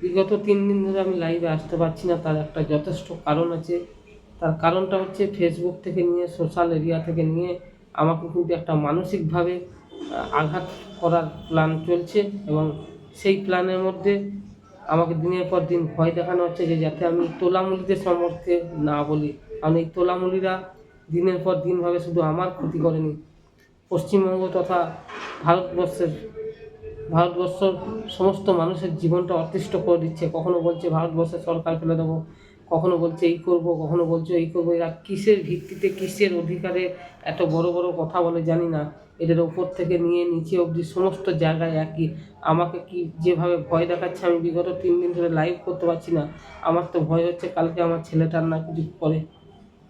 বিগত ৩ দিন ধরে আমি লাইভে আসতে পারছি না, তার একটা যথেষ্ট কারণ আছে। তার কারণটা হচ্ছে ফেসবুক থেকে নিয়ে সোশ্যাল এরিয়া থেকে নিয়ে আমাকে কিন্তু একটা মানসিকভাবে আঘাত করার প্ল্যান চলছে এবং সেই প্ল্যানের মধ্যে আমাকে দিনের পর দিন ভয় দেখানো হচ্ছে যে যাতে আমি তোলামুলিদের সম্পর্কে না বলি। কারণ এই তোলামুলিরা দিনের পর দিনভাবে শুধু আমার ক্ষতি করেনি, পশ্চিমবঙ্গ তথা ভারতবর্ষের সমস্ত মানুষের জীবনটা অতিষ্ঠ করে দিচ্ছে। কখনো বলছে ভারতবর্ষের সরকার ফেলে দেবো, কখনো বলছে এই করবো, কখনো বলছে এই করবো। এরা কিসের ভিত্তিতে, কিসের অধিকারে এত বড় বড় কথা বলে জানি না। এদের ওপর থেকে নিয়ে নিচে অবধি সমস্ত জায়গায় একই। আমাকে কি যেভাবে ভয় দেখাচ্ছে, আমি বিগত 3 দিন ধরে লাইভ করতে পারছি না। আমার তো ভয় হচ্ছে কালকে আমার ছেলেটার না কিছু করে।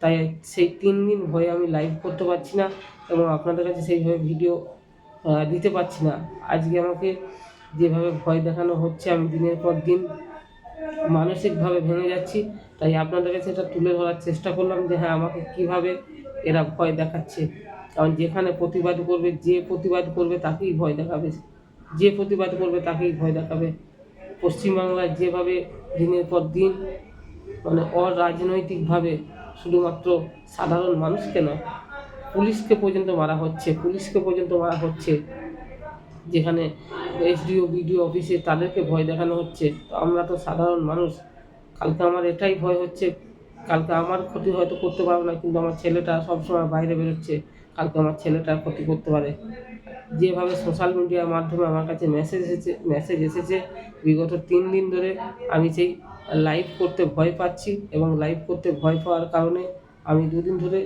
তাই সেই 3 দিন ভয়ে আমি লাইভ করতে পারছি না এবং আপনাদের কাছে সেইভাবে ভিডিও দিতে পারছি না। আজকে আমাকে যেভাবে ভয় দেখানো হচ্ছে, আমি দিনের পর দিন মানসিকভাবে ভেঙে যাচ্ছি। তাই আপনাদের কাছে এটা তুলে ধরার চেষ্টা করলাম যে হ্যাঁ, আমাকে কীভাবে এরা ভয় দেখাচ্ছে। কারণ যেখানে প্রতিবাদ করবে, যে প্রতিবাদ করবে তাকেই ভয় দেখাবে, যে প্রতিবাদ করবে তাকেই ভয় দেখাবে। পশ্চিমবাংলায় যেভাবে দিনের পর দিন অরাজনৈতিকভাবে শুধুমাত্র সাধারণ মানুষকে নয়, পুলিশকে পর্যন্ত মারা হচ্ছে, যেখানে এসডিও বিডিও অফিসে তাদেরকে ভয় দেখানো হচ্ছে। তো আমরা তো সাধারণ মানুষ, কালকে আমার এটাই ভয় হচ্ছে, কালকে আমার ক্ষতি হয়তো করতে পারবো না, কিন্তু আমার ছেলেটা সবসময় বাইরে বেরোচ্ছে, কালকে আমার ছেলেটার ক্ষতি করতে পারে। যেভাবে সোশ্যাল মিডিয়ার মাধ্যমে আমার কাছে মেসেজ এসেছে বিগত 3 দিন ধরে আমি সেই লাইভ করতে ভয় পাচ্ছি এবং লাইভ করতে ভয় পাওয়ার কারণে আমি 2 দিন ধরে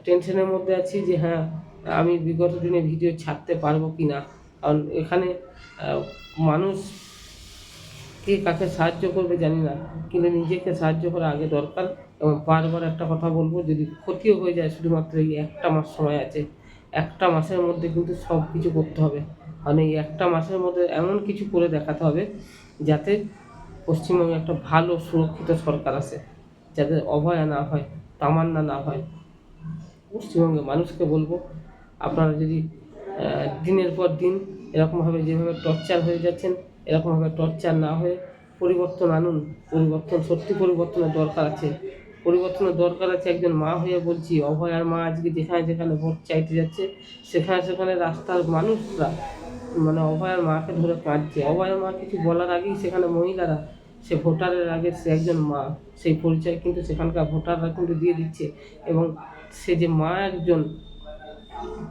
টেনশনের মধ্যে আছি যে হ্যাঁ, আমি বিগত দিনে ভিডিও ছাড়তে পারবো কি না। কারণ এখানে মানুষ কে কাকে সাহায্য করবে জানি না, কিন্তু নিজেকে সাহায্য করা আগে দরকার। এবং বারবার একটা কথা বলবো, যদি ক্ষতিও হয়ে যায় শুধুমাত্র এই 1টা মাস সময় আছে, 1টা মাসের মধ্যে কিন্তু সব কিছু করতে হবে। কারণ এই 1টা মাসের মধ্যে এমন কিছু করে দেখাতে হবে যাতে পশ্চিমবঙ্গে একটা ভালো সুরক্ষিত সরকার আসে, যাতে অভয়া না হয়, তামান্না না হয়। পশ্চিমবঙ্গের মানুষকে বলবো, আপনারা যদি দিনের পর দিন এরকমভাবে যেভাবে টর্চার হয়ে যাচ্ছেন, এরকমভাবে টর্চার না হয়ে পরিবর্তন আনুন। সত্যি পরিবর্তনের দরকার আছে। একজন মা হয়ে বলছি, অভয়ার মা আজকে যেখানে যেখানে ভোট চাইতে যাচ্ছে, সেখানে রাস্তার মানুষরা অভয়ার মাকে ধরে কাঁদছে। অভয়ার মা কিছু বলার আগেই সেখানে মহিলারা, সে ভোটারের আগে সে একজন মা, সেই পরিচয় কিন্তু সেখানকার ভোটাররা কিন্তু দিয়ে দিচ্ছে। এবং সে যে মা একজন,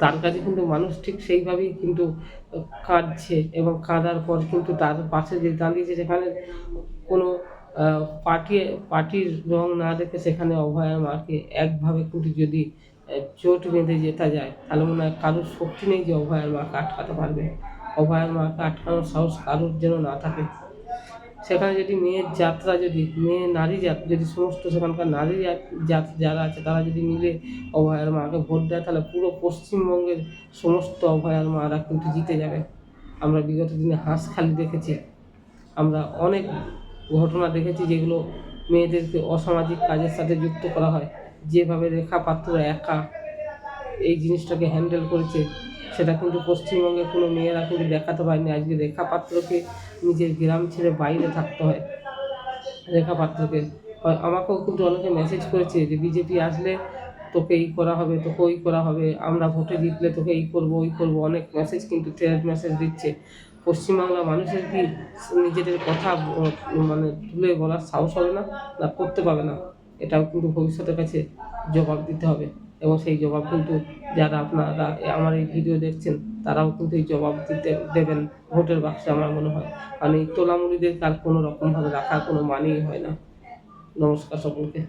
তার কাছে কিন্তু মানুষ ঠিক সেইভাবেই কিন্তু কাঁদছে এবং কাঁদার পর কিন্তু তার পাশে যে দাঁড়িয়েছে, সেখানে কোনো পার্টির রং না দেখে সেখানে অভয়ার মাকে একভাবে কিন্তু যদি জোট বেঁধে যেতে যায়, তাহলে মনে হয় কারোর শক্তি নেই যে অভয়ার মাকে আটকাতে পারবে। অভয়ার মাকে আটকানোর সাহস কারোর যেন না থাকে। সেখানে যদি নারী জাত যদি সমস্ত সেখানকার নারী জাত যারা আছে তারা যদি মিলে অভয়ার মাকে ভোট দেয়, তাহলে পুরো পশ্চিমবঙ্গের সমস্ত অভয়ার মারা কিন্তু জিতে যাবে। আমরা বিগত দিনে হাঁসখালি দেখেছি, আমরা অনেক ঘটনা দেখেছি যেগুলো মেয়েদেরকে অসামাজিক কাজের সাথে যুক্ত করা হয়। যেভাবে রেখা পাত্র একা এই জিনিসটাকে হ্যান্ডেল করেছে, সেটা কিন্তু পশ্চিমবঙ্গের কোনো মেয়েরা কিন্তু দেখাতে পারেনি। আজকে রেখা পাত্রকে নিজের গ্রাম ছেড়ে বাইরে থাকতে হয়। রেখা পাত্রকে আমাকেও কিন্তু অনেকে মেসেজ করেছে যে বিজেপি আসলে তোকে এই করা হবে, তোকে ওই করা হবে, আমরা ভোটে জিতলে তোকে এই করবো ওই করবো, অনেক মেসেজ কিন্তু থ্রেট মেসেজ দিচ্ছে। পশ্চিমবাংলার মানুষের কি নিজেদের কথা তুলে বলার সাহস হবে না, না করতে পারবে না? এটাও কিন্তু ভবিষ্যতের কাছে জবাব দিতে হবে এবং সেই জবাব কিন্তু যারা আপনারা আমার এই ভিডিও দেখছেন তারাও কিন্তু এই জবাব দেবেন ভোটের বাক্সে, আমার মনে হয়। কারণ এই তোলামুলিদের তার কোনো রকমভাবে রাখার কোনো মানেই হয় না। নমস্কার সকলকে।